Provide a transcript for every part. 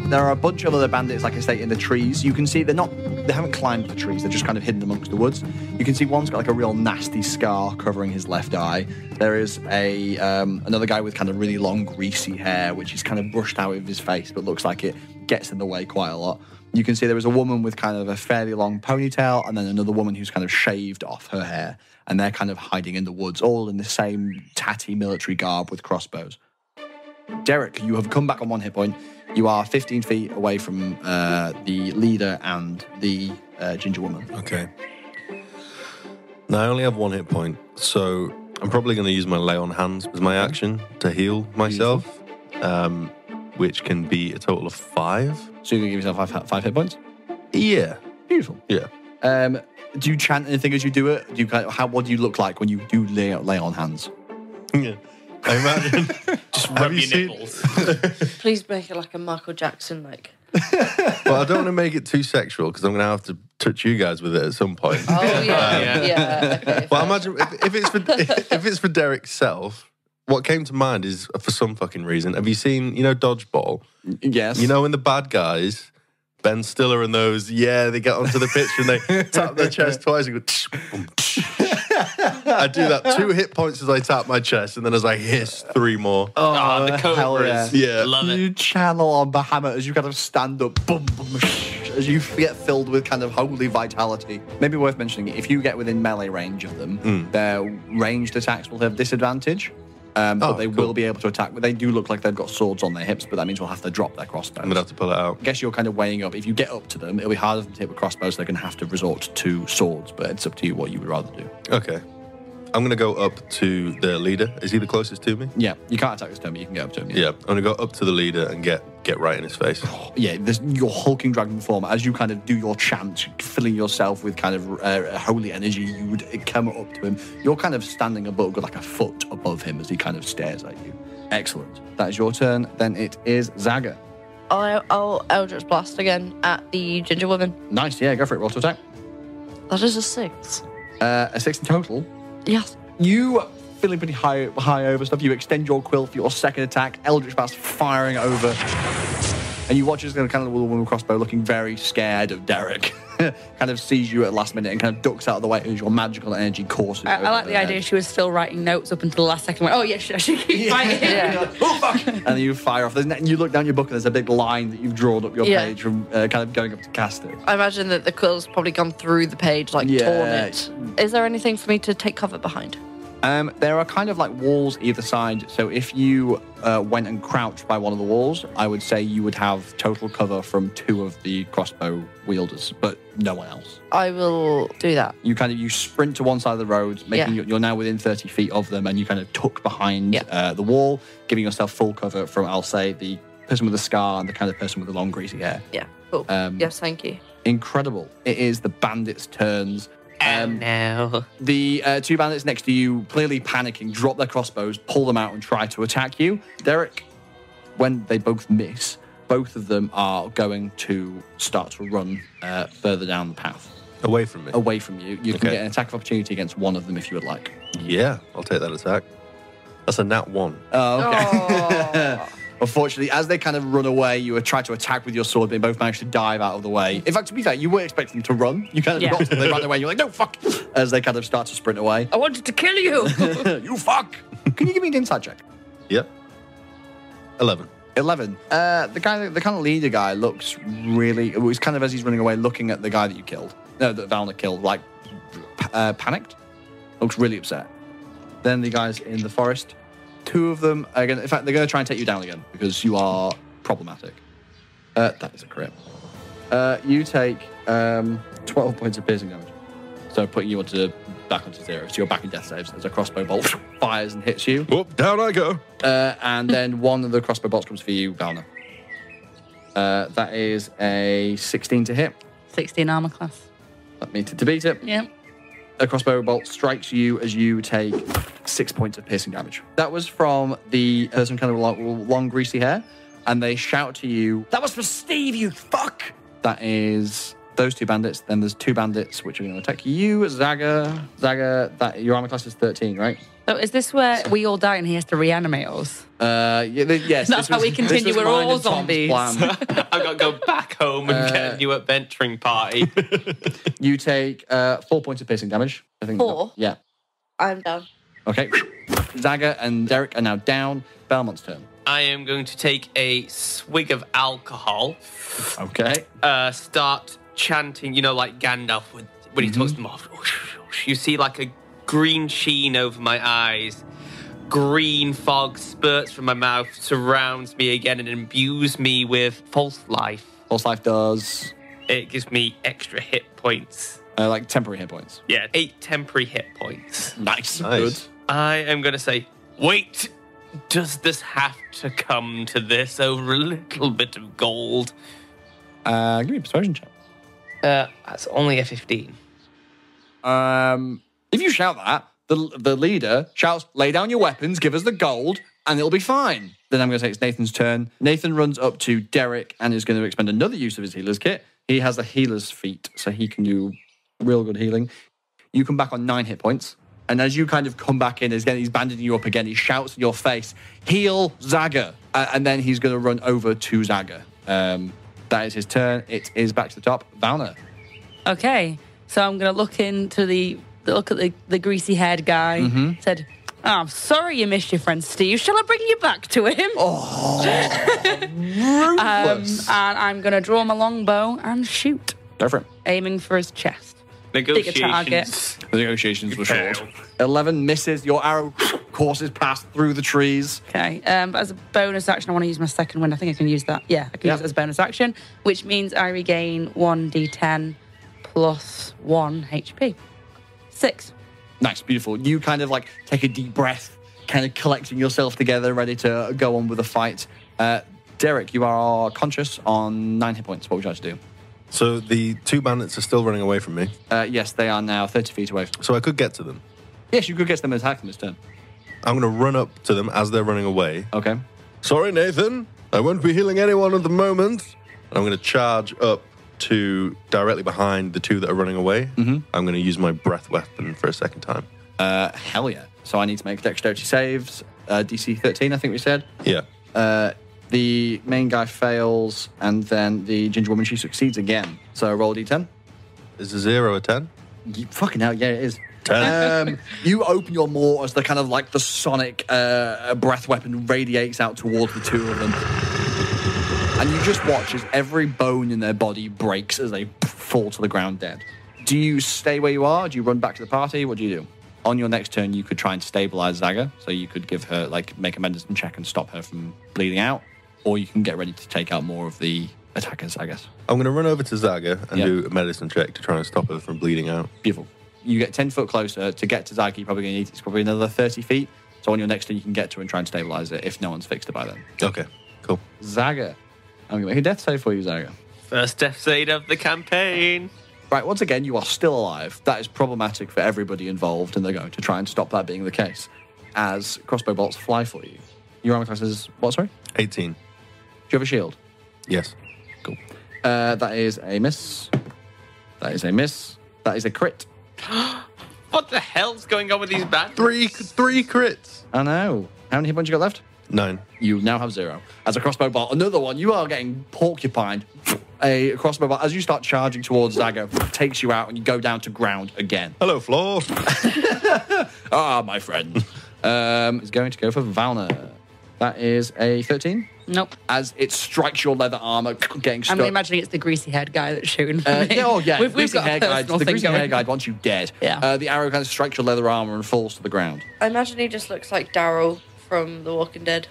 There are a bunch of other bandits, like I say, in the trees. You can see they haven't climbed the trees. They're just kind of hidden amongst the woods. You can see one's got like a real nasty scar covering his left eye. There is another guy with kind of really long, greasy hair, which is kind of brushed out of his face, but looks like it gets in the way quite a lot. You can see there is a woman with kind of a fairly long ponytail, and then another woman who's kind of shaved off her hair, and they're kind of hiding in the woods, all in the same tatty military garb with crossbows. Derek, you have come back on 1 hit point. You are 15 feet away from the leader and the ginger woman. Okay. Now, I only have 1 hit point, so I'm probably going to use my lay on hands as my action to heal myself, which can be a total of 5. So you're going to give yourself 5 hit points? Yeah. Beautiful. Yeah. Do you chant anything as you do it? What do you look like when you do lay on hands? Yeah. I imagine. Just rub your nipples. Please make it like a Michael Jackson, like. Well, I don't want to make it too sexual because I'm going to have to touch you guys with it at some point. Oh, yeah. Okay, well, imagine if it's for Derek's self, what came to mind is, for some fucking reason, have you seen, Dodgeball? Yes. In the bad guys, Ben Stiller and those, they get onto the pitch and they tap their chest twice and go, tsh, boom, tsh. I do that 2 hit points as I tap my chest, and then as I hiss 3 more. Oh, the cobras. Yeah. Love it. You channel on Bahamut as you kind of stand up, boom, boom, as you get filled with kind of holy vitality. Maybe worth mentioning, if you get within melee range of them, their ranged attacks will have disadvantage. But they will be able to attack. They do look like they've got swords on their hips, but that means we'll have to drop their crossbows. I'm going to have to pull it out. I guess you're kind of weighing up. If you get up to them, it'll be harder for them to hit with crossbows. So they're going to have to resort to swords, but it's up to you what you would rather do. Okay. I'm going to go up to the leader. Is he the closest to me? Yeah, you can't attack this turn, but you can go up to him. Yeah, I'm going to go up to the leader and get right in his face. Yeah, there's your hulking dragon form. As you kind of do your chant, filling yourself with kind of holy energy, you would come up to him. You're kind of standing above, like a foot above him as he kind of stares at you. Excellent. That is your turn. Then it is Zaga. I'll Eldritch Blast again at the ginger woman. Nice, yeah, go for it. Roll to attack. That is a 6. A 6 in total. Yes. You feeling pretty high over stuff. You extend your quill for your second attack. Eldritch Blast firing over. And you watch as kind of the woman with crossbow looking very scared of Derek. Kind of sees you at the last minute and kind of ducks out of the way as your magical energy courses. I like the idea she was still writing notes up until the last second. Went, oh, yeah, I should keep fighting. Yeah. Oh, fuck! And then you fire off. And you look down your book and there's a big line that you've drawn up your page from kind of going up to cast it. I imagine that the quill's probably gone through the page, torn it. Is there anything for me to take cover behind? There are kind of like walls either side. So if you went and crouched by one of the walls, I would say you would have total cover from 2 of the crossbow wielders, but no one else. I will do that. You sprint to one side of the road, making you're now within 30 feet of them, and you kind of tuck behind the wall, giving yourself full cover from, I'll say, the person with the scar and the kind of person with the long greasy hair. Yeah, cool. Yes, thank you. Incredible. It is the bandits' turns. No. The 2 bandits next to you, clearly panicking, drop their crossbows, pull them out and try to attack you. Derek, when they both miss, both of them are going to start to run further down the path. Away from me? Away from you. You can get an attack of opportunity against one of them if you would like. Yeah, I'll take that attack. That's a nat 1. Oh, okay. Unfortunately, as they kind of run away, you try to attack with your sword, but they both manage to dive out of the way. In fact, to be fair, you weren't expecting them to run. You kind of got them, they ran away, you're like, no, fuck! As they kind of start to sprint away. I wanted to kill you! You fuck! Can you give me an insight check? Yep. 11. 11. The kind of leader guy looks really... It was kind of as he's running away, looking at the guy that you killed. No, that Valna killed, like, panicked. Looks really upset. Then the guys in the forest... 2 of them, again, in fact, they're going to try and take you down again because you are problematic. That is a crit. You take 12 points of piercing damage. So putting you back onto 0. So you're back in death saves as a crossbow bolt fires and hits you. Whoop, down I go. And then one of the crossbow bolts comes for you, Valna. That is a 16 to hit. 16 armor class. That means to beat it. Yeah. A crossbow bolt strikes you as you take 6 points of piercing damage. That was from the person kind of long greasy hair, and they shout to you, "That was for Steve, you fuck!" That is those 2 bandits. Then there's 2 bandits which are going to attack you, Zaga. Zaga, that your armor class is 13, right? So is this where we all die and he has to reanimate us? Yes. That's how we continue. We're all zombies. I've got to go back home and get a new adventuring party. You take 4 points of piercing damage. I think. 4? Yeah. I'm down. Okay. Zaga and Derek are now down. Belmont's turn. I am going to take a swig of alcohol. Okay. Start chanting, like Gandalf when he talks to them off. You see like a green sheen over my eyes. Green fog spurts from my mouth, surrounds me again, and imbues me with false life. False life does... It gives me extra hit points. Like temporary hit points. Yeah, 8 temporary hit points. Nice. Good. I am going to say, wait, does this have to come to this over a little bit of gold? Give me a persuasion check. That's only a 15. If you shout that, the leader shouts, lay down your weapons, give us the gold, and it'll be fine. Then I'm going to say it's Nathan's turn. Nathan runs up to Derek and is going to expend another use of his healer's kit. He has a healer's feat, so he can do real good healing. You come back on 9 hit points. And as you kind of come back in, he's bandaging you up again. He shouts in your face, heal Zaga. And then he's going to run over to Zaga. That is his turn. It is back to the top. Valna. Okay, so I'm going to look into look at the greasy-haired guy. Said, oh, I'm sorry you missed your friend Steve. Shall I bring you back to him? Oh, and I'm going to draw my longbow and shoot, go for it. aiming for his chest. Negotiations. The negotiations were short. 11 misses. Your arrow courses past through the trees. Okay, but as a bonus action, I want to use my second wind. I think I can use that. Yeah, I can use it as a bonus action, which means I regain 1d10 plus 1 HP. 6. Nice, beautiful. You kind of like take a deep breath, kind of collecting yourself together, ready to go on with the fight. Derek, you are conscious on 9 hit points. What would you like to do? So the 2 bandits are still running away from me. Yes, they are now 30 feet away. So I could get to them. Yes, you could get them and attack them this turn. I'm going to run up to them as they're running away. Okay. Sorry, Nathan. I won't be healing anyone at the moment. I'm going to charge up to directly behind the 2 that are running away. I'm going to use my breath weapon for a second time. Hell yeah. So I need to make dexterity saves. DC 13, I think we said. Yeah. The main guy fails, and then the ginger woman, she succeeds again. So roll a d10. Is a 0 a 10? Fucking hell, yeah, it is. 10. You open your maw as the kind of like the sonic breath weapon radiates out towards the 2 of them. And you just watch as every bone in their body breaks as they fall to the ground dead. Do you stay where you are? Do you run back to the party? What do you do? On your next turn, you could try and stabilize Zaga. So you could give her, like, make a medicine check and stop her from bleeding out. Or you can get ready to take out more of the attackers, I guess. I'm going to run over to Zaga and do a medicine check to try and stop her from bleeding out. Beautiful. You get 10 foot closer. To get to Zaga, you're probably going to need it's probably another 30 feet. So on your next turn, you can get to her and try and stabilize it if no one's fixed it by then. Okay, cool. Zaga. I'm going to make a death save for you, Zaga. First death save of the campaign. Right, once again, you are still alive. That is problematic for everybody involved, and they're going to try and stop that being the case as crossbow bolts fly for you. Your armor class is what, sorry? 18. Do you have a shield? Yes. Cool. That is a miss. That is a miss. That is a crit. What the hell's going on with these bats? Three crits. I know. How many hit points you got left? 9. You now have 0. As a crossbow bolt, another one, you are getting porcupined. A crossbow bolt, as you start charging towards Zaga, takes you out and you go down to ground again. Hello, Floor. My friend. Is going to go for Valna. That is a 13. Nope. As it strikes your leather armor, getting stuck. I'm imagining it's the greasy-haired guy that's shooting for me. We've got a personal thing going. Hair guy wants you dead. Yeah. The arrow kind of strikes your leather armor and falls to the ground. I imagine he just looks like Daryl from The Walking Dead.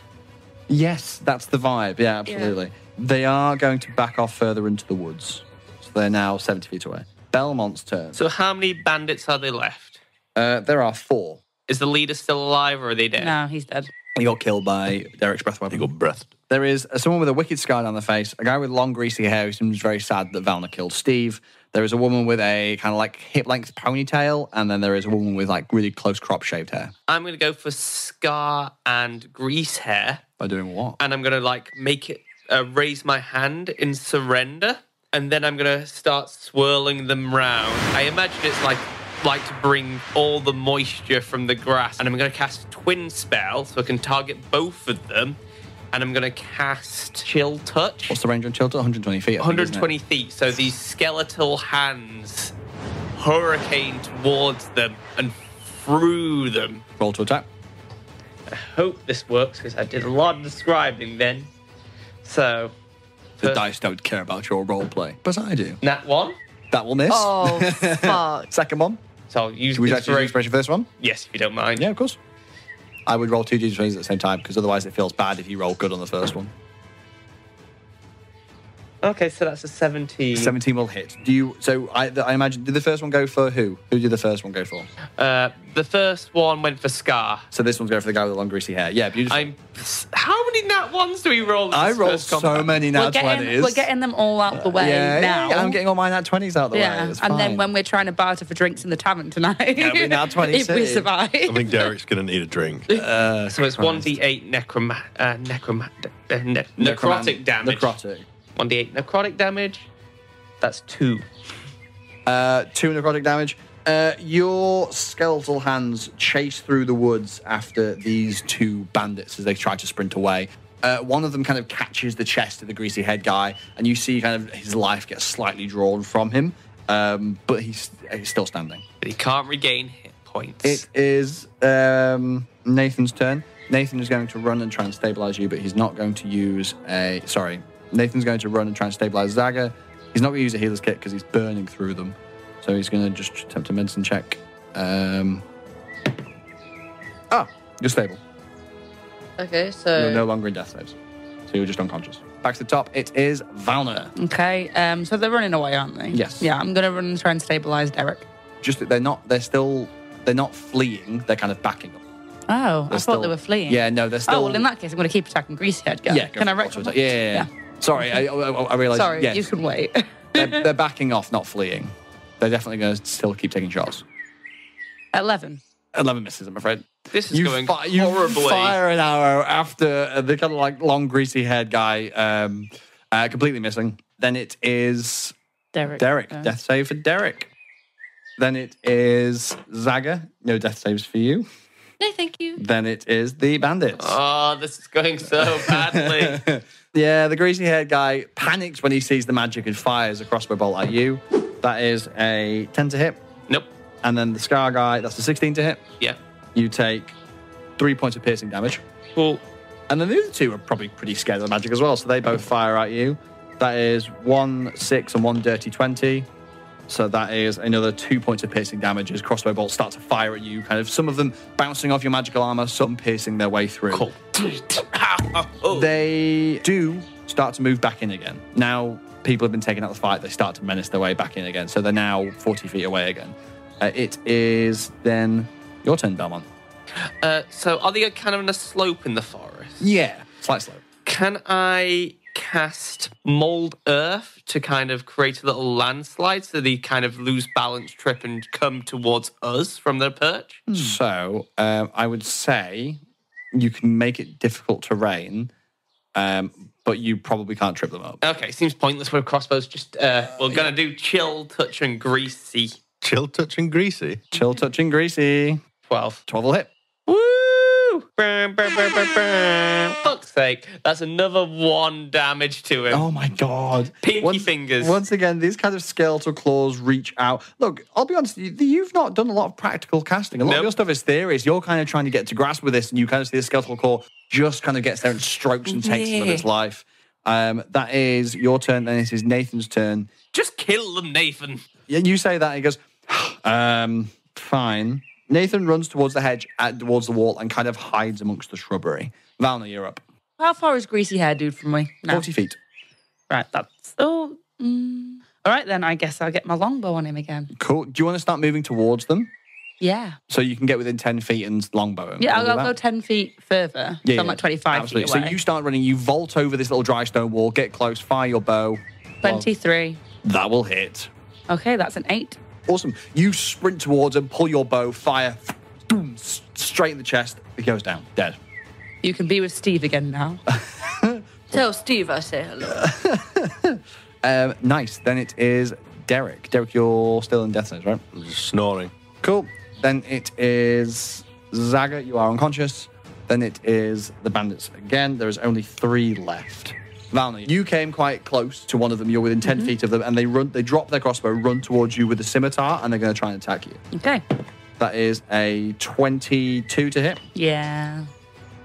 Yes, that's the vibe. Yeah, absolutely. Yeah. They are going to back off further into the woods. So they're now 70 feet away. Belmont's turn. So how many bandits are they left? There are 4. Is the leader still alive or are they dead? No, he's dead. He got killed by Derek's breath weapon. He got breathed. There is someone with a wicked scar down the face, a guy with long greasy hair who seems very sad that Valna killed Steve. There is a woman with a kind of like hip-length ponytail, and then there is a woman with like really close crop-shaved hair. I'm going to go for scar and grease hair. By doing what? And I'm going to like make it, raise my hand in surrender and then I'm going to start swirling them round. I imagine it's like to bring all the moisture from the grass. And I'm going to cast Twin Spell, so I can target both of them. And I'm going to cast Chill Touch. What's the range on Chill Touch? 120 feet. 120 feet. So these skeletal hands hurricane towards them and through them. Roll to attack. I hope this works because I did a lot of describing then. So... The dice don't care about your role play, but I do. Nat 1. That will miss. Oh, fuck. Second one. So I'll use Would you actually use inspiration first one? Yes, if you don't mind. Yeah, of course. I would roll 2 d20s at the same time because otherwise it feels bad if you roll good on the first one. Okay, so that's a 17. 17 will hit. Do you? So I imagine. Did the first one go for who? Who did the first one go for? The first one went for Scar. So this one's going for the guy with the long greasy hair. Yeah, beautiful. How many nat ones do we roll? I rolled so many nat 20s. We're getting them all out the way now. Yeah, I'm getting all my nat 20s out the way. It's and then fine. when we're trying to barter for drinks in the tavern tonight, we nat 20 if we survive. I think Derek's going to need a drink. So it's 1d8 necrotic damage. Necrotic. 1d8 necrotic damage. That's 2. 2 necrotic damage. Your skeletal hands chase through the woods after these 2 bandits as they try to sprint away. One of them kind of catches the chest of the greasy head guy, and you see kind of his life get slightly drawn from him, but he's still standing. But he can't regain hit points. It is Nathan's turn. Nathan is going to run and try and stabilize you, but he's not going to use a... Sorry. Nathan's going to run and try and stabilize Zaga. He's not going to use a healer's kit because he's burning through them. So he's going to just attempt a medicine check. You're stable. Okay, so... You're no longer in death saves. So you're just unconscious. Back to the top, it is Valna. Okay, so they're running away, aren't they? Yes. Yeah, I'm going to run and try and stabilize Derek. Just that they're not fleeing, they're kind of backing up. Oh, I thought they were fleeing. Yeah, no, they're still... Oh, well, in that case, I'm going to keep attacking Greasyhead guy. Yeah, Can I wreck him? Yeah. Sorry, I realised... Sorry, yes. you can wait. they're backing off, not fleeing. They're definitely going to still keep taking shots. 11. 11 misses, I'm afraid. This is going horribly. You fire an arrow after the kind of like long, greasy-haired guy, completely missing. Then it is Derek. Death save for Derek. Then it is Zaga. No death saves for you. No, thank you. Then it is the bandits. Oh, this is going so badly. Yeah, the greasy-haired guy panics when he sees the magic and fires a crossbow bolt at you. That is a 10 to hit. Nope. And then the Scar guy, that's a 16 to hit. Yeah. You take 3 points of piercing damage. Cool. And then the other 2 are probably pretty scared of the magic as well, so they both fire at you. That is 1 6 and 1 dirty 20. So that is another 2 points of piercing damage as crossbow bolts start to fire at you, kind of some of them bouncing off your magical armor, some piercing their way through. Cool. They do start to move back in again. Now people have been taken out of the fight, they start to menace their way back in again. So they're now 40 feet away again. It is then your turn, Belmont. So are they kind of in a slope in the forest? Yeah, slight slope. Can I cast Mold Earth to kind of create a little landslide so they kind of lose balance, trip, and come towards us from their perch? So I would say you can make it difficult terrain, but you probably can't trip them up. Okay, seems pointless with crossbows. Just we're gonna do Chill, Touch, and Greasy. Chill, touch, and greasy. Chill, touch, and greasy. 12. 12 will hit. Woo! Fuck's sake. That's another 1 damage to him. Oh my god. Pinky fingers. Once again, these kind of skeletal claws reach out. Look, I'll be honest, you've not done a lot of practical casting. A lot of your stuff is theories. You're kind of trying to get to grasp with this, and you kind of see the skeletal claw just kind of gets there and strokes and takes some of its life. That is your turn, then it is Nathan's turn. Just kill them, Nathan. Yeah, you say that, he goes, fine. Nathan runs towards the hedge, towards the wall, and kind of hides amongst the shrubbery. Valna, you're up. How far is Greasy Hair Dude from me? No. 40 feet. Right, that's... Oh, all right, then I guess I'll get my longbow on him again. Cool. Do you want to start moving towards them? Yeah. So you can get within 10 feet and longbow him? Yeah, I'll go 10 feet further. Yeah, so I'm like 25 absolutely. feet away. So you start running, you vault over this little dry stone wall, get close, fire your bow. 23. That will hit. Okay, that's an 8. Awesome. You sprint towards him, pull your bow, fire, boom, straight in the chest. He goes down, dead. You can be with Steve again now. Tell Steve I say hello. Nice. Then it is Derek. Derek, you're still in death sentence, right? Just snoring. Cool. Then it is Zaga. You are unconscious. Then it is the bandits again. There is only 3 left. Valna, you came quite close to one of them. You're within 10 feet of them, and they drop their crossbow, run towards you with a scimitar, and they're going to try and attack you. Okay. That is a 22 to hit. Yeah.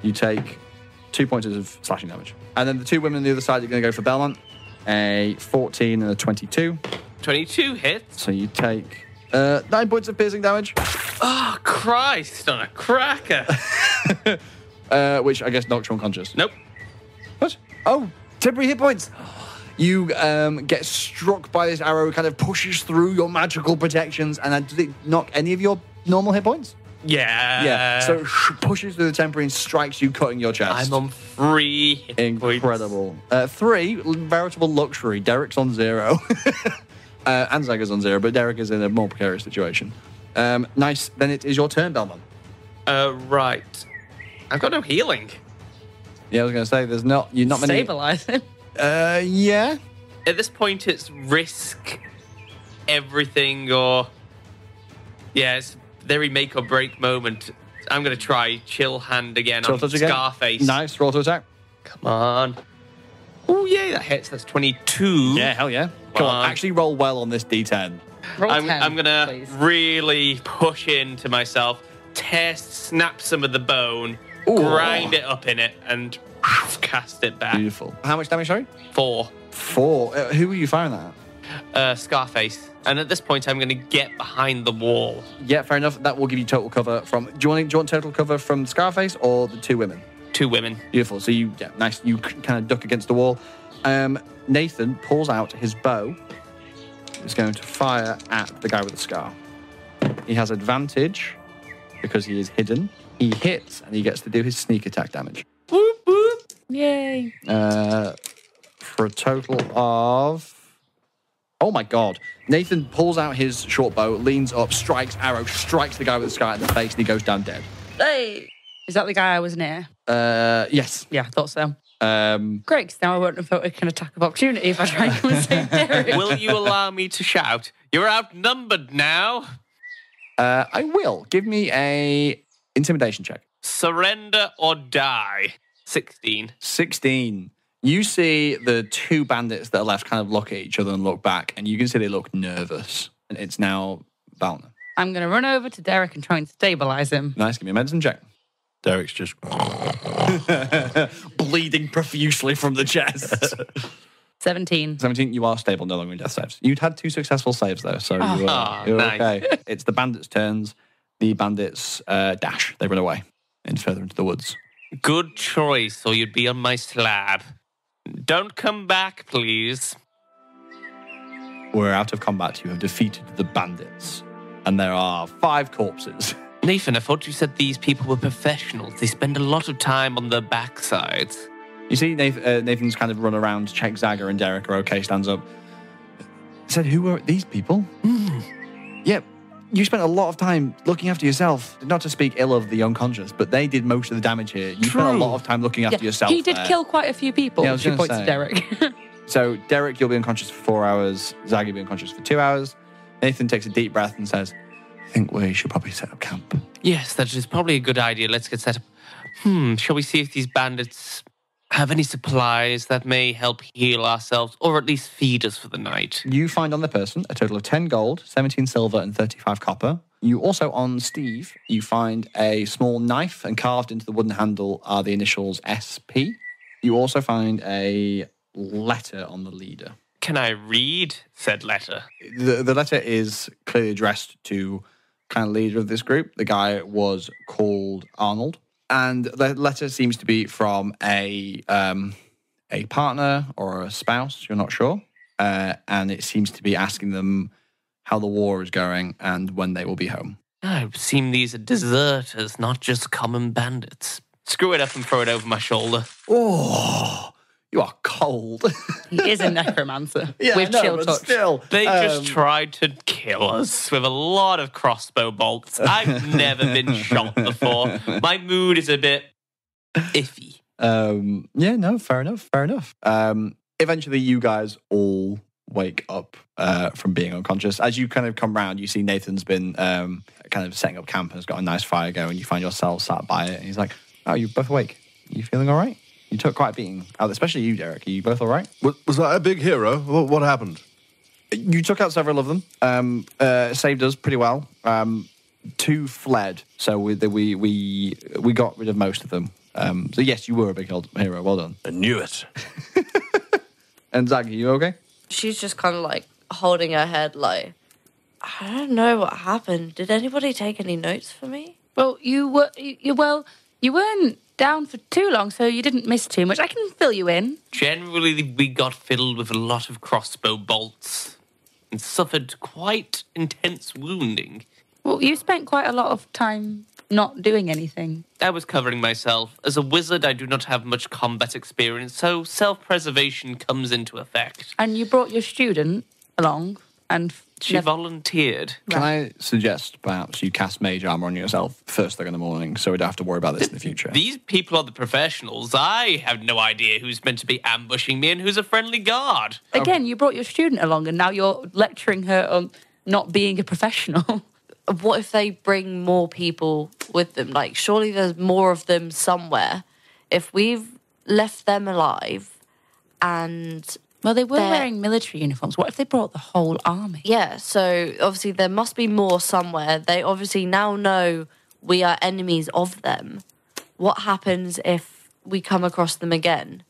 You take 2 points of slashing damage. And then the 2 women on the other side are going to go for Belmont. A 14 and a 22. 22 hits. So you take 9 points of piercing damage. Oh, Christ on a cracker. Which I guess knocks you unconscious. Nope. What? Oh, temporary hit points. You get struck by this arrow, kind of pushes through your magical protections, and does it knock any of your normal hit points? Yeah. Yeah. So pushes through the temporary and strikes you, cutting your chest. I'm on 3 hit Incredible. 3, veritable luxury. Derek's on 0. And Zaga's on 0, but Derek is in a more precarious situation. Nice. Then it is your turn, Belmont. Right. I've got no healing. Yeah, I was going to say, you're not many... Stabilizing. Yeah. At this point, it's risk everything or... Yeah, it's a very make or break moment. I'm going to try chill hand again on Scarface. Nice. Roll to attack. Come on. Oh, yeah, that hits. That's 22. Yeah, hell yeah. Come on, actually roll well on this D10. Roll I'm 10, going to please. really push into myself, snap some of the bone, Ooh. grind it up in it, and cast it back. Beautiful. How much damage, sorry? 4. 4. Who were you firing that at? Scarface. And at this point, I'm going to get behind the wall. Yeah, fair enough. That will give you total cover from... Do you want total cover from Scarface or the 2 women? 2 women. Beautiful. So nice. You kind of duck against the wall. Nathan pulls out his bow. He's going to fire at the guy with the scar. He has advantage because he is hidden. He hits and he gets to do his sneak attack damage. Whoop, whoop. Yay. For a total of... Oh my God. Nathan pulls out his short bow, leans up, strikes the guy with the scar in the face, and he goes down dead. Hey. Is that the guy I was near? Yes. Yeah, I thought so. Great, 'cause now I won't invoke an attack of opportunity if I try and come and save Derek. Will you allow me to shout? You're outnumbered now. I will. Give me a intimidation check. Surrender or die. 16. 16. You see the 2 bandits that are left kind of look at each other and look back, and you can see they look nervous. And it's now Valna. I'm going to run over to Derek and try and stabilize him. Nice. Give me a medicine check. Derek's just bleeding profusely from the chest. 17. 17, you are stable, no longer in death saves. You'd had 2 successful saves, though, so you're nice. okay. It's the bandits' turns. The bandits dash. They run away further into the woods. Good choice, or you'd be on my slab. Don't come back, please. We're out of combat. You have defeated the bandits. And there are 5 corpses. Nathan, I thought you said these people were professionals. They spend a lot of time on their backsides. You see Nathan's kind of run around, check Zaga and Derek are okay, stands up. Said, who are these people? Yep. You spent a lot of time looking after yourself. Not to speak ill of the unconscious, but they did most of the damage here. You spent a lot of time looking after yourself. He did kill quite a few people. Yeah, I was she gonna points say. to Derek. So, Derek, you'll be unconscious for 4 hours. Zaga, you'll be unconscious for 2 hours. Nathan takes a deep breath and says, I think we should probably set up camp. Yes, that is probably a good idea. Let's get set up. Shall we see if these bandits have any supplies that may help heal ourselves, or at least feed us for the night? You find on the person a total of 10 gold, 17 silver, and 35 copper. You also, on Steve, you find a small knife, and carved into the wooden handle are the initials SP. You also find a letter on the leader. Can I read said letter? The letter is clearly addressed to kind of leader of this group. The guy was called Arnold. And the letter seems to be from a partner or a spouse, you're not sure. And it seems to be asking them how the war is going and when they will be home. I seem these are deserters, not just common bandits. Screw it up and throw it over my shoulder. Oh, you are cold. He is a necromancer Yeah, with no, chill but touch. still. They just tried to kill us with a lot of crossbow bolts. I've never been shot before. My mood is a bit iffy. Yeah, no, fair enough. Eventually, you guys all wake up from being unconscious. As you kind of come round, you see Nathan's been kind of setting up camp and has got a nice fire going. You find yourself sat by it, and he's like, "Oh, you're both awake. Are you feeling all right? You took quite a beating, especially you, Derek. Are you both all right?" Was that a big hero? What happened? You took out several of them. Saved us pretty well. 2 fled, so we got rid of most of them. So yes, you were a big hero. Well done. I knew it. And Zag, are you okay? She's just kind of like holding her head like, I don't know what happened. Did anybody take any notes for me? Well, you weren't down for too long, so you didn't miss too much. I can fill you in. Generally, we got filled with a lot of crossbow bolts and suffered quite intense wounding. Well, you spent quite a lot of time not doing anything. I was covering myself. As a wizard, I do not have much combat experience, so self-preservation comes into effect. And you brought your student along, and She volunteered. Can I suggest perhaps you cast mage armor on yourself first thing in the morning, so we don't have to worry about this in the future? These people are the professionals. I have no idea who's meant to be ambushing me and who's a friendly guard. Again, you brought your student along, and now you're lecturing her on not being a professional. What if they bring more people with them? Like, surely there's more of them somewhere. If we've left them alive and... Well, they were wearing military uniforms. What if they brought the whole army? Yeah, so obviously there must be more somewhere. They obviously now know we are enemies of them. What happens if we come across them again?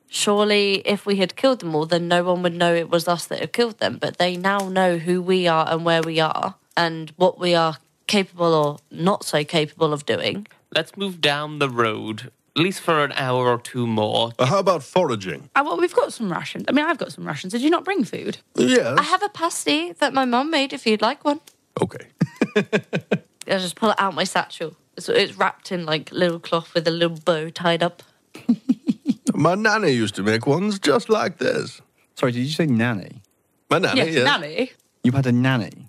Surely if we had killed them all, then no one would know it was us that had killed them. But they now know who we are and where we are and what we are capable or not so capable of doing. Let's move down the road, at least for an hour or 2 more. How about foraging? Well, we've got some rations. I mean, I've got some rations. Did you not bring food? Yes. I have a pasty that my mum made if you'd like one. Okay. I just pull it out my satchel. So it's wrapped in like little cloth with a little bow tied up. My nanny used to make ones just like this. Sorry, did you say nanny? My nanny, Yes, yes. nanny. You had a nanny?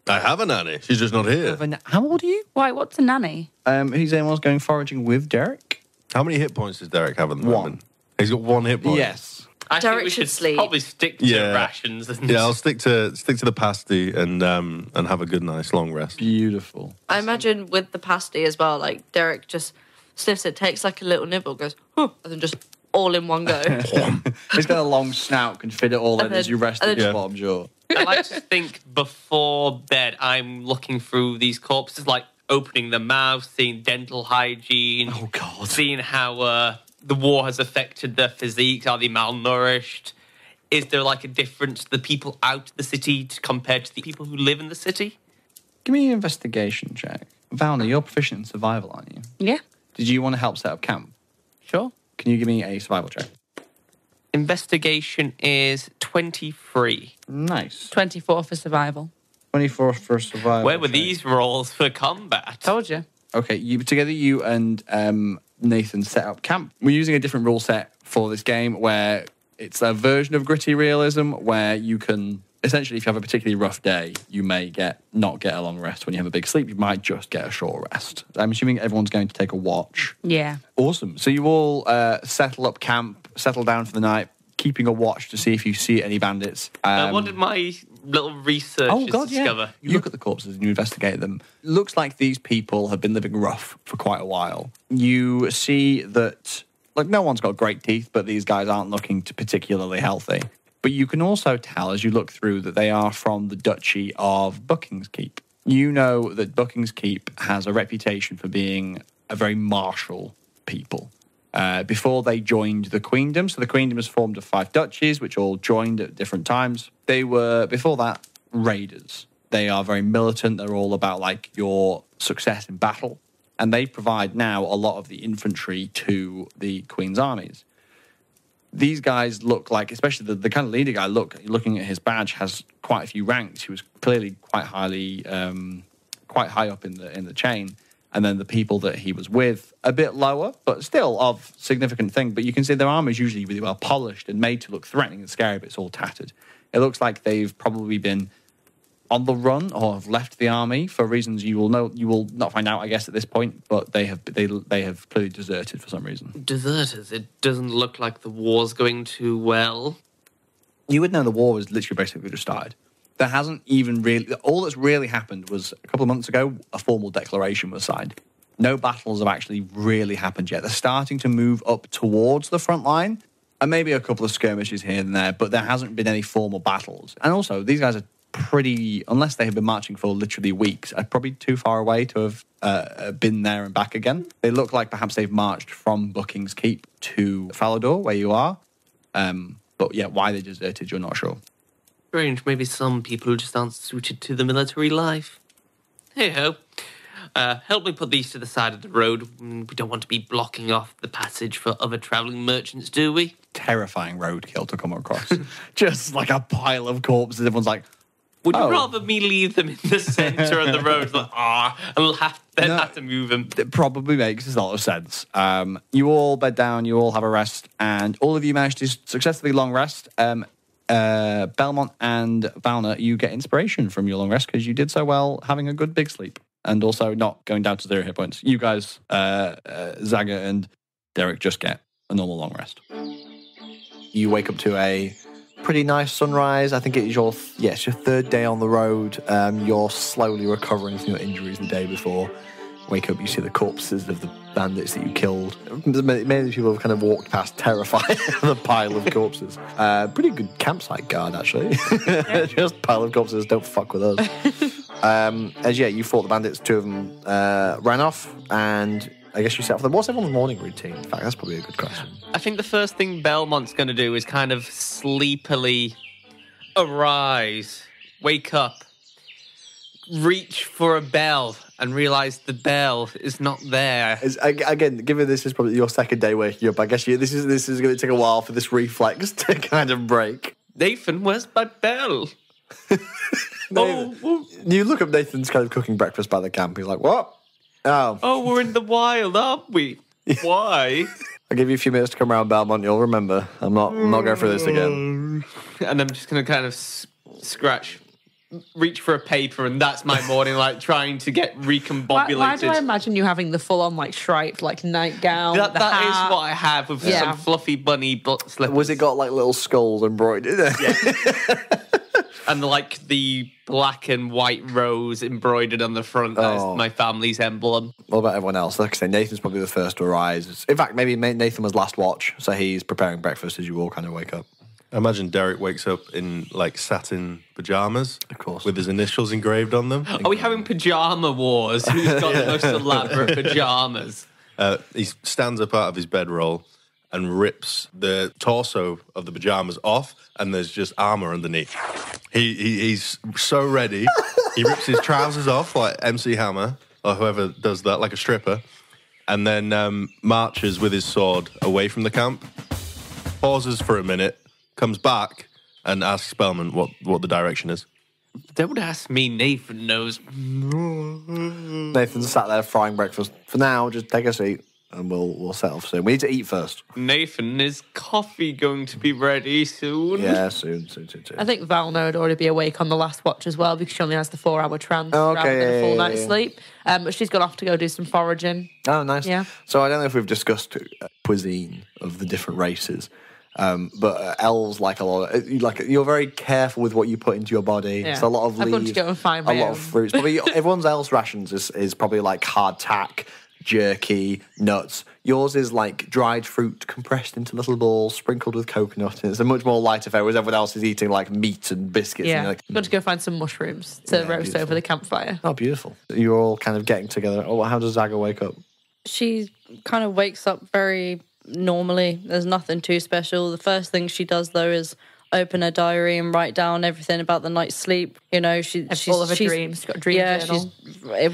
I have a nanny. She's just not here. How old are you? Why, what's a nanny? Who's anyone's going foraging with Derek? How many hit points does Derek have at the 1. moment? He's got 1 hit point. Yes. I Derek think we should should sleep. probably stick to Yeah. rations. Yeah, I'll stick to the pasty and have a good, nice long rest. Beautiful. I imagine with the pasty as well, like Derek just sniffs it, takes like a little nibble, goes, huh, and then just all in one go. He's got a long snout, can fit it all in And as then- you rest and at then- the bottom jaw. I like to think before bed, I'm looking through these corpses, like opening the mouth, seeing dental hygiene, Oh, God. seeing how the war has affected their physiques. Are they malnourished? Is there like a difference to the people out the city compared to the people who live in the city? Give me an investigation check. Valna, you're proficient in survival, aren't you? Yeah, Did you want to help set up camp? sure. Can you give me a survival check? Investigation is 23. Nice. 24 for survival. 24 for survival. Where were check. these rolls for combat? Told you. Okay, you and Nathan set up camp. We're using a different rule set for this game where it's a version of gritty realism where you can essentially, if you have a particularly rough day, you may not get a long rest. When you have a big sleep, you might just get a short rest. I'm assuming everyone's going to take a watch. Yeah. Awesome. So you all settle up camp, settle down for the night, keeping a watch to see if you see any bandits. What did my little research discover? You look at the corpses and you investigate them. Looks like these people have been living rough for quite a while. You see that, like, no one's got great teeth, but these guys aren't looking particularly healthy. But you can also tell as you look through that they are from the Duchy of Bucking's Keep. You know that Bucking's Keep has a reputation for being a very martial people. Before they joined the Queendom, so the Queendom is formed of 5 duchies, which all joined at different times. They were, before that, raiders. They are very militant. They're all about, like, your success in battle. And they provide now a lot of the infantry to the Queen's armies. These guys look like, especially the kind of leader guy, looking at his badge, has quite a few ranks. He was clearly quite high up in the chain. And then the people that he was with, a bit lower, but still of significant thing. But you can see their armor is usually really well polished and made to look threatening and scary, but it's all tattered. It looks like they've probably been on the run or have left the army for reasons you will not find out, I guess, at this point. But they have clearly deserted for some reason. Deserters. It doesn't look like the war's going too well. you would know the war was literally basically just started. There hasn't even really... All that's really happened was a couple of months ago, a formal declaration was signed. No battles have actually really happened yet. They're starting to move up towards the front line, and maybe a couple of skirmishes here and there, but there hasn't been any formal battles. And also, these guys are pretty... Unless they have been marching for literally weeks, are probably too far away to have been there and back again. They look like perhaps they've marched from Bucking's Keep to Falador, where you are. But yeah, why they deserted, you're not sure. Strange, maybe some people just aren't suited to the military life. Hey-ho. Help me put these to the side of the road. We don't want to be blocking off the passage for other travelling merchants, do we? Terrifying roadkill to come across. Just like a pile of corpses. Everyone's like, would you rather me leave them in the centre of the road? Like, and we'll have to move them. It probably makes a lot of sense. You all bed down, you all have a rest, and all of you manage to successfully long rest. Belmont and Valna, you get inspiration from your long rest because you did so well having a good big sleep and also not going down to 0 hit points. You guys, Zaga and Derek, just get a normal long rest. You wake up to a pretty nice sunrise. I think it's your third day on the road. You're slowly recovering from your injuries the day before. Wake up, you see the corpses of the bandits that you killed. Many people have kind of walked past terrified of the pile of corpses. Pretty good campsite guard, actually. Just pile of corpses, don't fuck with us. You fought the bandits, 2 of them ran off, and I guess you set off them. What's everyone's morning routine? In fact, that's probably a good question. I think the first thing Belmont's going to do is kind of sleepily arise, wake up, reach for a bell, and realise the bell is not there. Again, given this is probably your second day waking up, I guess this is going to take a while for this reflex to kind of break. Nathan, where's my bell? You look up, Nathan's kind of cooking breakfast by the camp. He's like, what? Oh, we're in the wild, aren't we? Why? I'll give you a few minutes to come around Belmont. You'll remember. I'm not going through this again. And I'm just going to kind of reach for a paper, and that's my morning, like trying to get recombobulated. Why do I imagine you having the full-on, like, striped, like, nightgown? That is what I have with some fluffy bunny butt slippers. Was it got, like, little skulls embroidered? Yeah. And, like, the black and white rose embroidered on the front as my family's emblem. What about everyone else? Like I say, Nathan's probably the first to arise. In fact, maybe Nathan was last watch, so he's preparing breakfast as you all kind of wake up. I imagine Derek wakes up in, like, satin pyjamas. Of course. With his initials engraved on them. Are we having pyjama wars? Who's got the most elaborate pyjamas? He stands up out of his bedroll and rips the torso of the pyjamas off, and there's just armour underneath. He's so ready. He rips his trousers off like MC Hammer, or whoever does that, like a stripper, and then marches with his sword away from the camp, pauses for a minute, comes back, and asks Spellman what the direction is. Don't ask me, Nathan knows. Nathan's sat there frying breakfast. For now, just take a seat and we'll set off soon. We need to eat first. Nathan, is coffee going to be ready soon? Yeah, soon. I think Valna would already be awake on the last watch as well because she only has the 4-hour trance rather than a full night's sleep. But she's gone off to go do some foraging. Oh, nice. Yeah. So I don't know if we've discussed cuisine of the different races. But elves like a lot. You're very careful with what you put into your body. Yeah. So a lot of leaves, I've got to go and find my a lot own. of fruits. Probably everyone's else rations is probably like hardtack, jerky, nuts. Yours is like dried fruit compressed into little balls, sprinkled with coconut. And it's a much more light affair, whereas everyone else is eating like meat and biscuits. Yeah, And I've got to go find some mushrooms to roast beautiful. over the campfire. Oh, beautiful. You're all kind of getting together. Oh, how does Zaga wake up? She kind of wakes up very normally. There's nothing too special. The first thing she does, though, is open her diary and write down everything about the night's sleep. You know, she's Full of her dreams. She's got a dream journal.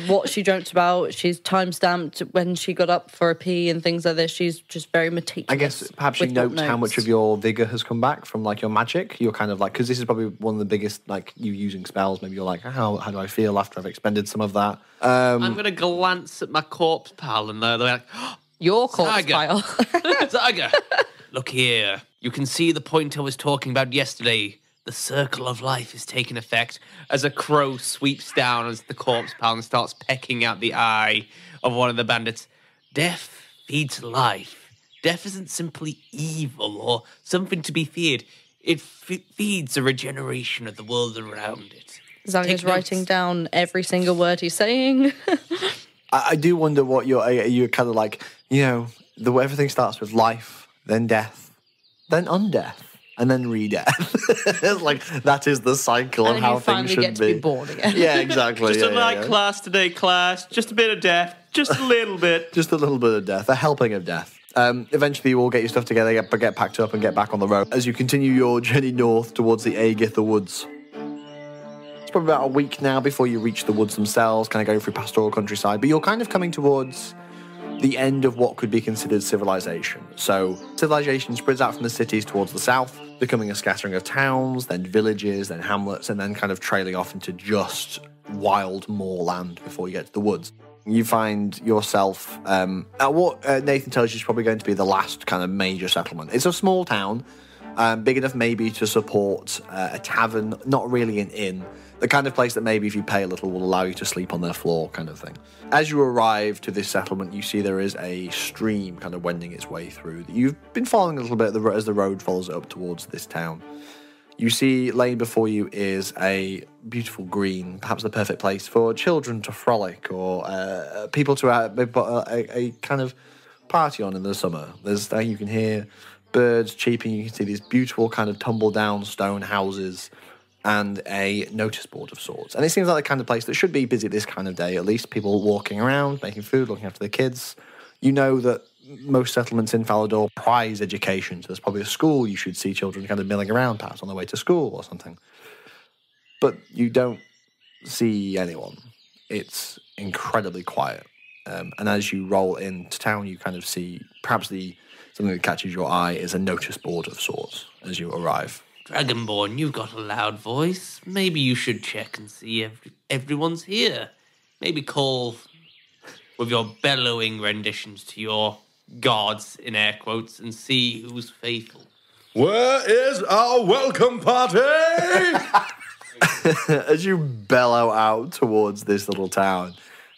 What she dreamt about. She's time-stamped when she got up for a pee and things like this. She's just very meticulous. I guess perhaps you with note what how much notes. of your vigor has come back from like your magic. You're kind of like, because this is probably one of the biggest, like you using spells. Maybe you're like, how do I feel after I've expended some of that? I'm going to glance at my corpse pal and they're like, Your corpse Tiger. pile. Tiger, look here. You can see the point I was talking about yesterday. The circle of life is taking effect as a crow sweeps down as the corpse pal and starts pecking out the eye of one of the bandits. Death feeds life. Death isn't simply evil or something to be feared. It feeds the regeneration of the world around it. Zang Take is writing notes. down every single word he's saying. I do wonder what you're kind of like, everything starts with life, then death, then undeath, and then re-death. It's like, that is the cycle And of then how you things finally should get to be born again. Yeah, exactly. Just yeah, a light yeah. class today, class. Just a bit of death. Just a little bit. Just a little bit of death, a helping of death. Eventually, you all get your stuff together, get packed up, and get back on the road. As you continue your journey north towards the Aegitha Woods. It's probably about a week now before you reach the woods themselves, kind of going through pastoral countryside, but you're kind of coming towards the end of what could be considered civilization. So, civilization spreads out from the cities towards the south, becoming a scattering of towns, then villages, then hamlets, and then kind of trailing off into just wild moorland before you get to the woods. You find yourself at what Nathan tells you is probably going to be the last kind of major settlement. It's a small town, big enough maybe to support a tavern, not really an inn. The kind of place that maybe if you pay a little will allow you to sleep on their floor kind of thing. As you arrive to this settlement, you see there is a stream kind of wending its way through. You've been following a little bit as the road follows up towards this town. You see laying before you is a beautiful green, perhaps the perfect place for children to frolic or people to have a kind of party on in the summer. You can hear birds cheeping, you can see these beautiful kind of tumble-down stone houses and a notice board of sorts. And it seems like the kind of place that should be busy this kind of day, at least people walking around, making food, looking after their kids. You know that most settlements in Falador prize education, so there's probably a school you should see children kind of milling around perhaps on their way to school or something. But you don't see anyone. It's incredibly quiet. And as you roll into town, you kind of see perhaps something that catches your eye is a notice board of sorts as you arrive. Dragonborn, you've got a loud voice. Maybe you should check and see everyone's here. Maybe call with your bellowing renditions to your gods, in air quotes, and see who's faithful. Where is our welcome party? As you bellow out towards this little town,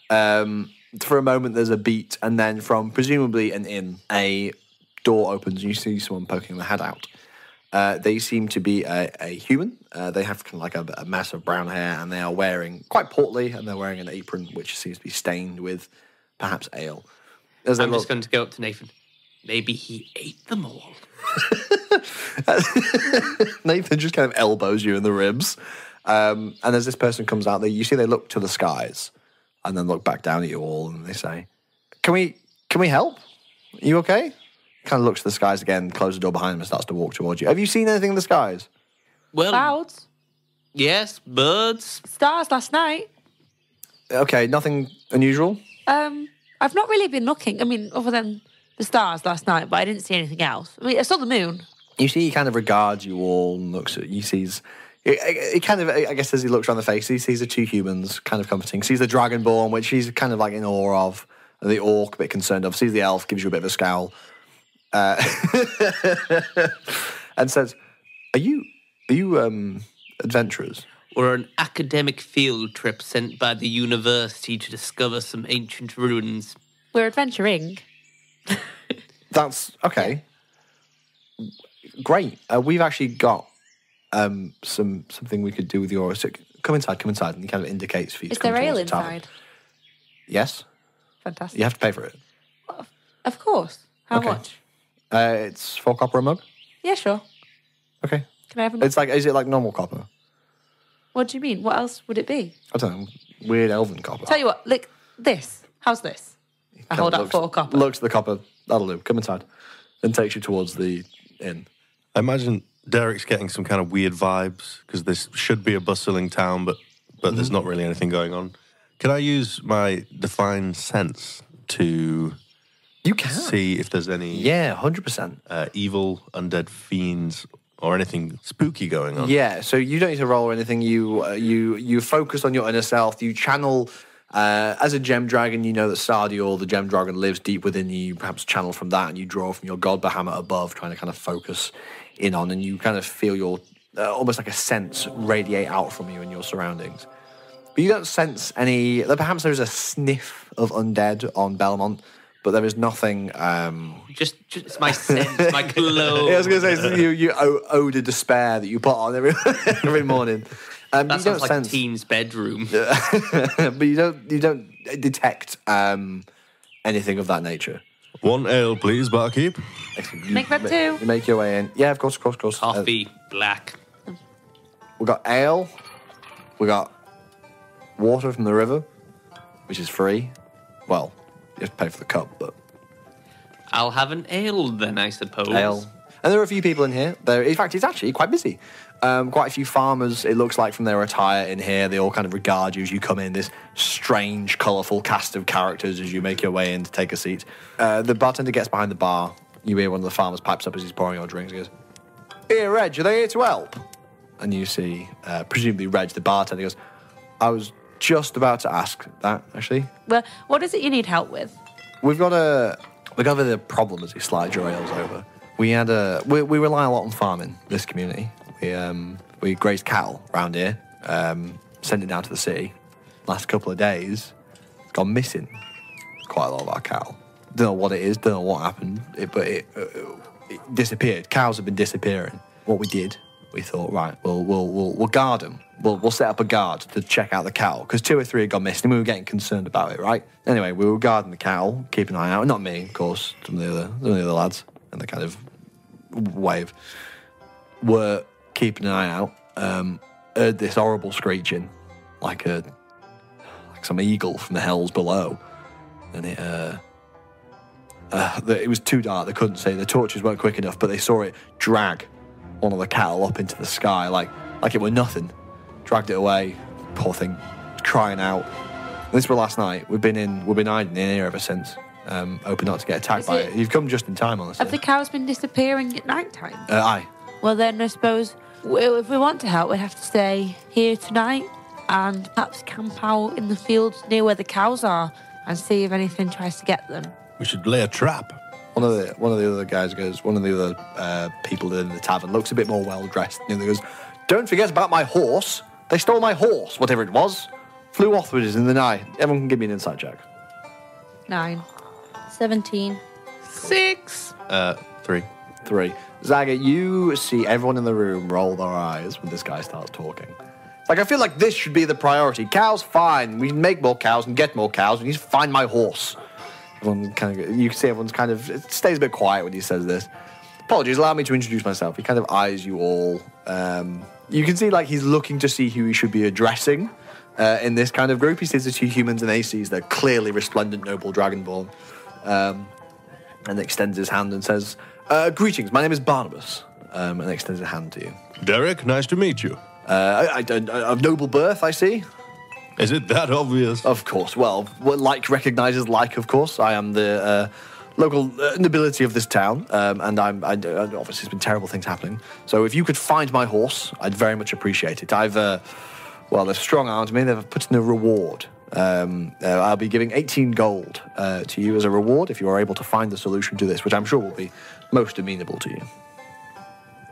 for a moment there's a beat, and then from presumably an inn, a door opens and you see someone poking their head out. They seem to be a human. They have kind of like a mass of brown hair, and they are wearing, quite portly, and they're wearing an apron which seems to be stained with perhaps ale. I'm just going to go up to Nathan. Maybe he ate them all. Nathan just kind of elbows you in the ribs. And as this person comes out, you see they look to the skies and then look back down at you all and they say, Can we help? Are you okay? Kind of looks to the skies again, closes the door behind him and starts to walk towards you. Have you seen anything in the skies? Well, Clouds, yes, birds. stars last night. Okay, nothing unusual? I've not really been looking. I mean, other than the stars last night, but I didn't see anything else. I mean, I saw the moon. You see he kind of regards you all and looks at you, sees... It kind of, I guess as he looks around the face, he sees the two humans kind of comforting. Sees the Dragonborn, which he's kind of like in awe of, and the Orc a bit concerned of. Sees the Elf, gives you a bit of a scowl. And says, Are you adventurers? Or an academic field trip sent by the university to discover some ancient ruins. We're adventuring. That's okay. Great. We've actually got something we could do with your... So come inside. And he kind of indicates for you Is to come there ale towards the tavern. inside? Yes. Fantastic. You have to pay for it. Of course. How Okay. much? It's 4 copper a mug. Yeah, sure. Okay. Can I have a Is it like normal copper? What do you mean? What else would it be? I don't know. Weird elven copper. Tell you what, look, this. How's this? I hold out 4 copper. Looks at the copper. That'll do. Come inside. And takes you towards the inn. I imagine Derek's getting some kind of weird vibes because this should be a bustling town, but there's not really anything going on. Can I use my divine sense to You can. see if there's any Yeah, 100%. evil, undead fiends or anything spooky going on? Yeah, so you don't need to roll or anything. You focus on your inner self. You channel, as a gem dragon, you know that Sardior, the gem dragon, lives deep within you. You perhaps channel from that and you draw from your god Bahamut above, trying to kind of focus in on, and you kind of feel your, almost like a sense radiate out from you in your surroundings. But you don't sense any, perhaps there's a sniff of undead on Belmont, but there is nothing. Just it's my scent, my cologne. I was going to say you ode of despair that you put on every morning. That you sounds like sense, a teen's bedroom. but you don't detect anything of that nature. 1 ale, please, barkeep. Make that 2. You make your way in. Yeah, of course. Coffee, black. We got ale. We got water from the river, which is free. Well, you have to pay for the cup, but I'll have an ale then, I suppose. ale. And there are a few people in here. In fact, it's actually quite busy. Quite a few farmers, it looks like, from their attire in here. They all kind of regard you as you come in, this strange, colourful cast of characters as you make your way in to take a seat. The bartender gets behind the bar. You hear one of the farmers pipes up as he's pouring your drinks. He goes, "Here, Reg, are they here to help?" And you see, presumably Reg, the bartender, goes, "I was just about to ask that, actually. Well, what is it you need help with? We've got a problem as you slide your ales over. We rely a lot on farming, this community. We graze cattle around here, send it down to the city. Last couple of days, it's gone missing. Quite a lot of our cattle. Don't know what it is, don't know what happened, but it disappeared. Cows have been disappearing. What we did, we thought, right, we'll guard them. We'll set up a guard to check out the cattle, because 2 or 3 had gone missing and we were getting concerned about it, right? Anyway, we were guarding the cattle, keeping an eye out. Not me, of course, some of the other lads, and the kind of wave were keeping an eye out. Heard this horrible screeching, like some eagle from the hells below, and it was too dark. They couldn't see. The torches weren't quick enough, but they saw it drag one of the cattle up into the sky, like it were nothing. Dragged it away. Poor thing, crying out. This was last night. We've been hiding in here ever since, hoping not to get attacked by it. You've come just in time, honestly. Have the cows been disappearing at night time? Aye. Well, then I suppose if we want to help, we'd have to stay here tonight and perhaps camp out in the fields near where the cows are and see if anything tries to get them. We should lay a trap. One of the other guys goes. One of the other people in the tavern looks a bit more well dressed. And he goes, "Don't forget about my horse. They stole my horse, whatever it was. Flew offwards in the night. Everyone can give me an insight check." 9. 17. 6. 3. 3. Zaga, you see everyone in the room roll their eyes when this guy starts talking. Like, I feel like this should be the priority. Cows, fine. We can make more cows and get more cows. We need to find my horse. Everyone you can see everyone's kind of, it stays a bit quiet when he says this. Apologies, allow me to introduce myself. He kind of eyes you all. You can see, like, he's looking to see who he should be addressing in this kind of group. He sees the 2 humans and he sees the clearly resplendent noble dragonborn, and extends his hand and says, "Greetings, my name is Barnabas," and extends a hand to you. Derek, nice to meet you. Of noble birth, I see. Is it that obvious? Of course. Well, like recognizes like, of course. I am the local nobility of this town, and obviously there's been terrible things happening. So if you could find my horse, I'd very much appreciate it. They've strong-armed me. They've put in a reward. I'll be giving 18 gold to you as a reward if you are able to find the solution to this, which I'm sure will be most amenable to you.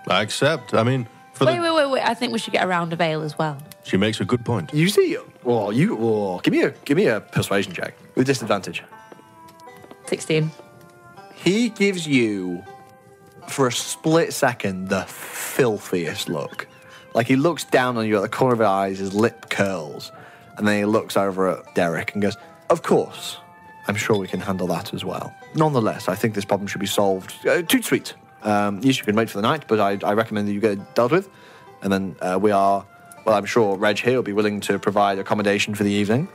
I accept. I mean, Wait. I think we should get a round of ale as well. She makes a good point. You see, give me a persuasion check with disadvantage. 16. He gives you, for a split second, the filthiest look. Like, he looks down on you at the corner of his eyes, his lip curls, and then he looks over at Derek and goes, "Of course, I'm sure we can handle that as well. Nonetheless, I think this problem should be solved. Too sweet. You can wait for the night, but I recommend that you get it dealt with. And then I'm sure Reg here will be willing to provide accommodation for the evening."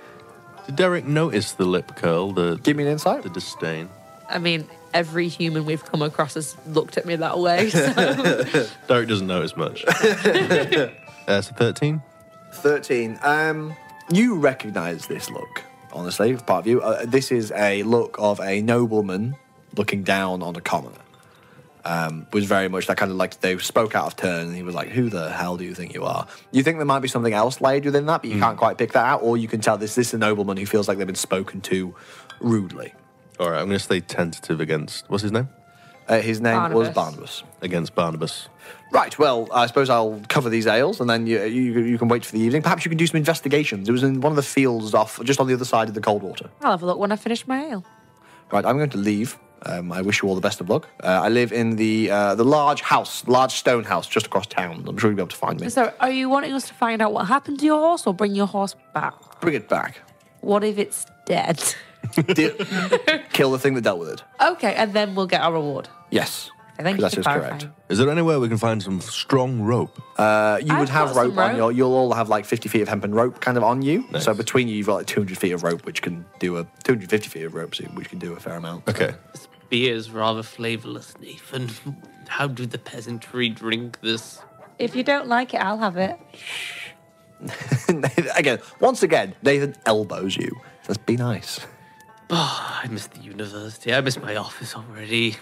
Did Derek notice the lip curl, Give me an insight. the disdain? I mean, every human we've come across has looked at me that way. So. Derek doesn't notice much. So 13? 13. You recognise this look, honestly, as part of you. This is a look of a nobleman looking down on a commoner. Was very much that kind of like they spoke out of turn, and he was like, "Who the hell do you think you are?" You think there might be something else laid within that, but you can't quite pick that out, or you can tell this is a nobleman who feels like they've been spoken to rudely. All right, I'm going to stay tentative against... What's his name? His name was Barnabas. Barnabas. Against Barnabas. Right, well, I suppose I'll cover these ales, and then you can wait for the evening. Perhaps you can do some investigations. It was in one of the fields just on the other side of the Coldwater. I'll have a look when I finish my ale. Right, I'm going to leave. I wish you all the best of luck. I live in the large stone house just across town. I'm sure you'll be able to find me. So, are you wanting us to find out what happened to your horse or bring your horse back? Bring it back. What if it's dead? Kill the thing that dealt with it. Okay, and then we'll get our reward. Yes. Thank you That for is clarifying. correct. Is there anywhere we can find some strong rope? You would have got some rope on rope. you'll all have like 50 feet of hempen rope kind of on you. Nice. So between you, you've got like 200 feet of rope, which can do 250 feet of rope, which can do a fair amount. Okay. This beer is rather flavorless, Nathan. How do the peasantry drink this? If you don't like it, I'll have it. Once again, Nathan elbows you. Says, "Be nice." Oh, I miss the university. I miss my office already.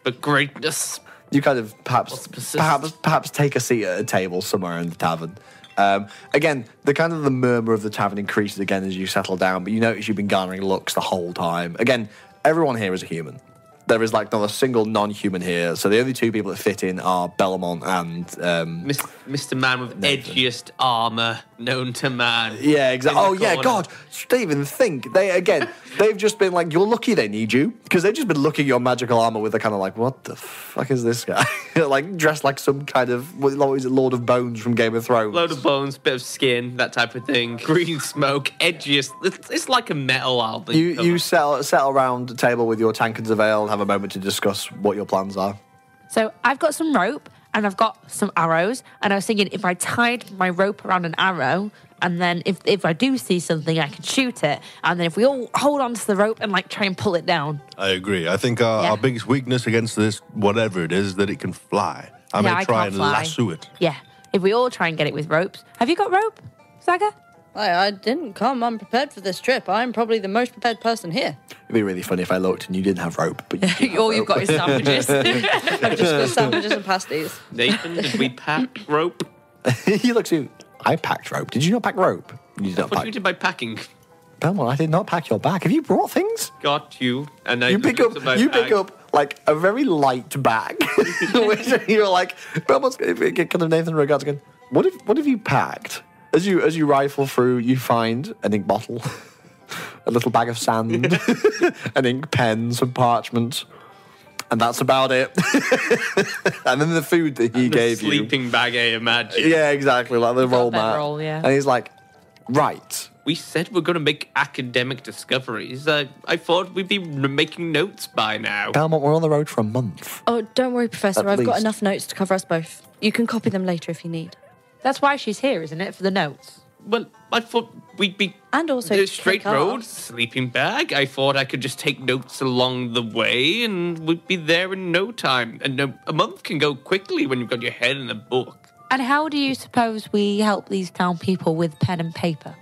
But greatness. You kind of What's persist? perhaps take a seat at a table somewhere in the tavern. Again, the murmur of the tavern increases again as you settle down, but you notice you've been garnering looks the whole time. Again, everyone here is a human. There is like not a single non-human here, so the only two people that fit in are Belmont and Mr. Man with Nathan. edgiest armor known to man. Yeah, exactly. In the Oh, yeah, corner. God. They even think. They've just been like, you're lucky they need you. Because they've just been looking at your magical armor with a kind of like, what the fuck is this guy? Like, dressed like some kind of, what is it, Lord of Bones from Game of Thrones. Load of bones, bit of skin, that type of thing. Green smoke, edgiest. It's like a metal album. You settle around a table with your tankards of ale and have a moment to discuss what your plans are. So I've got some rope and I've got some arrows. And I was thinking if I tied my rope around an arrow, and then if I do see something, I can shoot it. And then if we all hold on to the rope and like try and pull it down. I agree. I think our biggest weakness against this, whatever it is that it can fly. I may I try can't and fly. lasso it. Yeah. If we all try and get it with ropes. Have you got rope, Saga? I didn't come unprepared for this trip. I'm probably the most prepared person here. It'd be really funny if I looked and you didn't have rope. But you do have All you've rope. got is sandwiches. I've just got sandwiches and pasties. Nathan, did we pack rope? You look to I packed rope. Did you not pack rope? You did not What do you pack. do by packing? Belmont, I did not pack your bag. Have you brought things? Got you. And I You pick up like a very light bag, which you're like, Belmont's kind of Nathan regards again. What have you packed? As you rifle through, you find an ink bottle, a little bag of sand, an ink pen, some parchment, and that's about it. And then the food that he gave you. Sleeping bag, I imagine. Yeah, exactly, like the roll mat. bedroll, yeah. And he's like, right. We said we're going to make academic discoveries. I thought we'd be making notes by now. Belmont, we're on the road for a month. Oh, don't worry, Professor. At I've got least. enough notes to cover us both. You can copy them later if you need. That's why she's here, isn't it? For the notes. Well, I thought we'd be And also the straight take road, ours. sleeping bag. I thought I could just take notes along the way and we'd be there in no time. And a month can go quickly when you've got your head in a book. And how do you suppose we help these town people with pen and paper?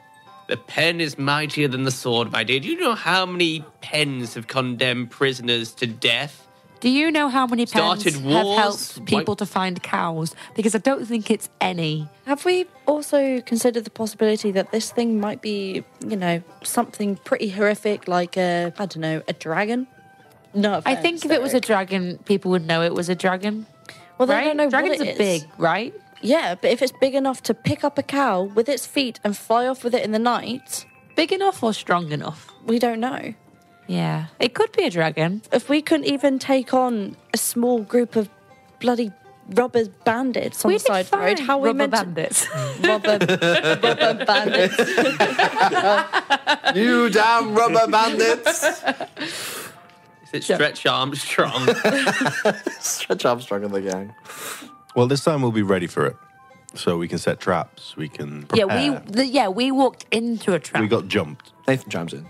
The pen is mightier than the sword, my dear. Do you know how many pens have condemned prisoners to death? Do you know how many pens Started have wars? helped people to find cows? Because I don't think it's any. Have we also considered the possibility that this thing might be, something pretty horrific, like I don't know, a dragon? No, I think if it was a dragon, people would know it was a dragon. well, they Right? don't know Dragons what it are is. big, right? Yeah, but if it's big enough to pick up a cow with its feet and fly off with it in the night, Big enough or strong enough? we don't know. Yeah. It could be a dragon. If we couldn't even take on a small group of bloody rubber bandits on the side of the road, how are we rubber meant bandits. to rubber bandits? You damn rubber bandits! Is it Stretch Armstrong? Stretch Armstrong and the gang. Well, this time we'll be ready for it. So we can set traps. We can prepare. we walked into a trap. We got jumped. Nathan chimes in.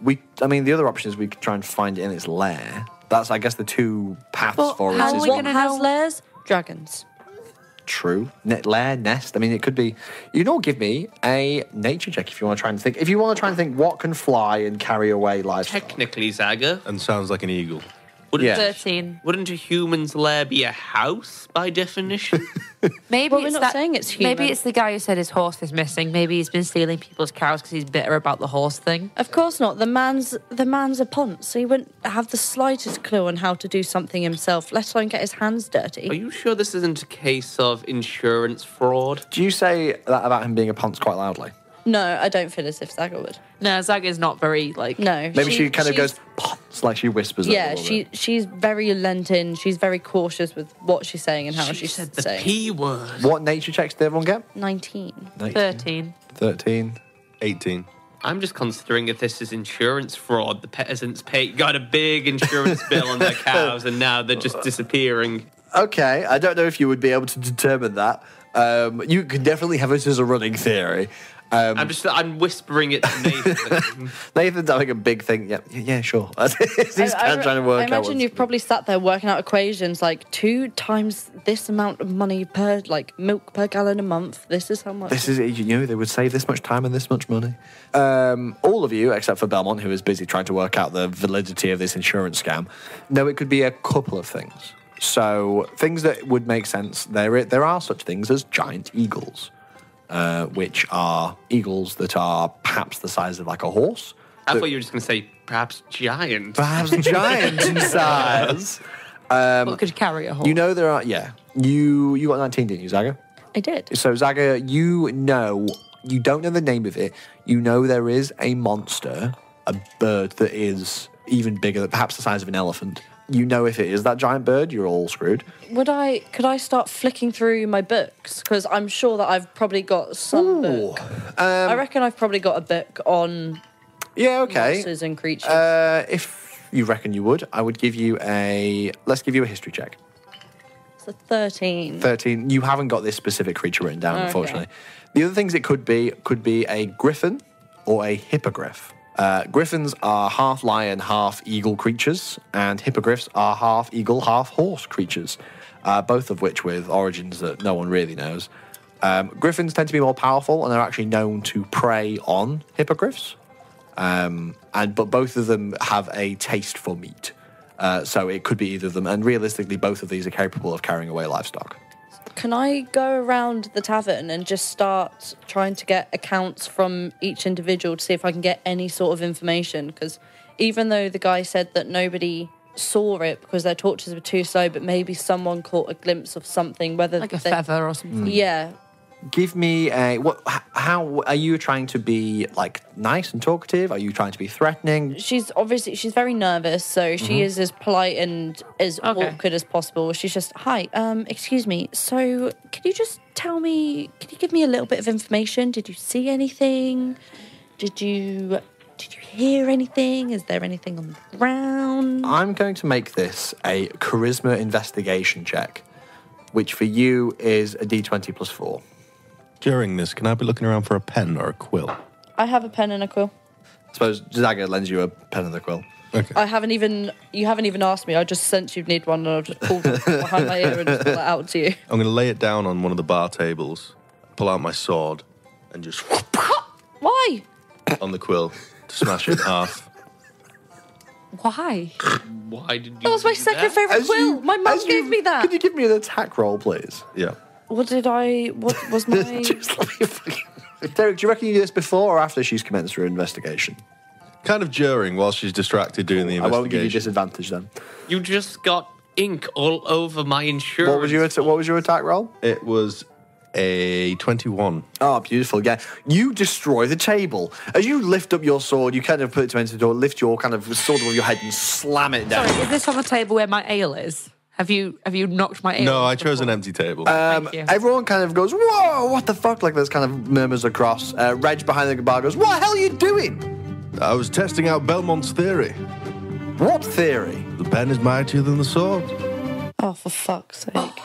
The other option is we could try and find it in its lair. That's, I guess, the two paths But for how us. are Is we one gonna Has know? lairs? Dragons. true. Lair, nest. I mean, it could be. You know, give me a nature check if you want to try and think. If you want to try and think what can fly and carry away livestock. Technically, Zaga, And sounds like an eagle. wouldn't, Yeah. 13. wouldn't a human's lair be a house by definition? Maybe Well, we're it's not that, saying it's human. Maybe it's the guy who said his horse is missing. Maybe he's been stealing people's cows because he's bitter about the horse thing. Of course not. The man's a ponce, so he wouldn't have the slightest clue on how to do something himself, let alone get his hands Are dirty. you sure this isn't a case of insurance fraud? Do you say that about him being a ponce quite loudly? No, I don't feel as if Zaga would. No, Zaga's not very, No. Maybe she kind of she's- goes, ponce. It's like she whispers. it a Yeah, little bit. she's very lent in. She's very cautious with what she's saying and how She she's said the saying. P word. What nature checks did everyone get? 19. 13. 13. 18. I'm just considering if this is insurance fraud. The peasants got a big insurance bill on their cows, and now they're just disappearing. Okay, I don't know if you would be able to determine that. You can definitely have it as a running theory. I'm whispering it to Nathan. Nathan's having a big thing. Yeah, sure. He's kind of trying to work I out. imagine you've probably sat there working out equations like 2 times this amount of money per, like, milk per gallon a month. This is how much. This is, they would save this much time and this much money. All of you, except for Belmont, who is busy trying to work out the validity of this insurance scam, know it could be a couple of things. So, things that would make sense, there are such things as giant eagles. Which are eagles that are perhaps the size of like a horse. I thought you were just going to say perhaps giant. Perhaps giant in size. What could carry a horse? You know there are, You got 19, didn't you, Zaga? I did. So, Zaga, you don't know the name of it. You know there is a monster, a bird that is even bigger, perhaps the size of an elephant. You know if it is that giant bird, you're all screwed. Could I start flicking through my books? Because I'm sure that I've probably got some book. I reckon I've probably got a book on monsters and creatures. If you reckon you would, I would give you let's give you a history check. It's a 13. 13. You haven't got this specific creature written down, Okay. unfortunately. The other things it could be a griffin or a hippogriff. Griffins are half lion, half eagle creatures, and hippogriffs are half eagle, half horse creatures, both of which with origins that no one really knows. Griffins tend to be more powerful, and they're actually known to prey on hippogriffs. But both of them have a taste for meat, so it could be either of them. And realistically, both of these are capable of carrying away livestock. Can I go around the tavern and just start trying to get accounts from each individual to see if I can get any sort of information? Because even though the guy said that nobody saw it because their torches were too slow, but maybe someone caught a glimpse of something, whether like a feather or something. Yeah. Give me how are you trying to be like nice and talkative? Are you trying to be threatening? She's very nervous, so she is as polite and as awkward as possible. She's just, hi, excuse me. So can you just can you give me a little bit of information? Did you see anything? Did you hear anything? Is there anything on the ground? I'm going to make this a charisma investigation check, which for you is a d20 plus 4. During this, can I be looking around for a pen or a quill? I have a pen and a quill. I suppose Zaga lends you a pen and a quill. Okay. You haven't even asked me. I just sensed you'd need one, and I've just pulled it behind my ear and just pulled it out to you. I'm going to lay it down on one of the bar tables, pull out my sword, and just Why? on the quill to smash it in half. Why? Why did you That was my do second that? favourite quill. My mum gave me that. Could you give me an attack roll, please? Yeah. What was my... Just let me fucking... Derek, do you reckon you do this before or after she's commenced her investigation? Kind of during while she's distracted doing the I investigation. won't give you disadvantage then. You just got ink all over my insurance. What was your attack roll? It was a 21. Oh, beautiful. Yeah. You destroy the table. As you lift up your sword, you kind of put it to the door, lift your kind of sword above your head and slam it down. Sorry, is this on the table where my ale is? Have you knocked my ale? No, I off chose an before? empty table. Thank you. Everyone kind of goes, whoa, what the fuck? Like there's kind of murmurs across. Reg behind the bar goes, what the hell are you doing? I was testing out Belmont's theory. What theory? The pen is mightier than the sword. Oh, for fuck's sake.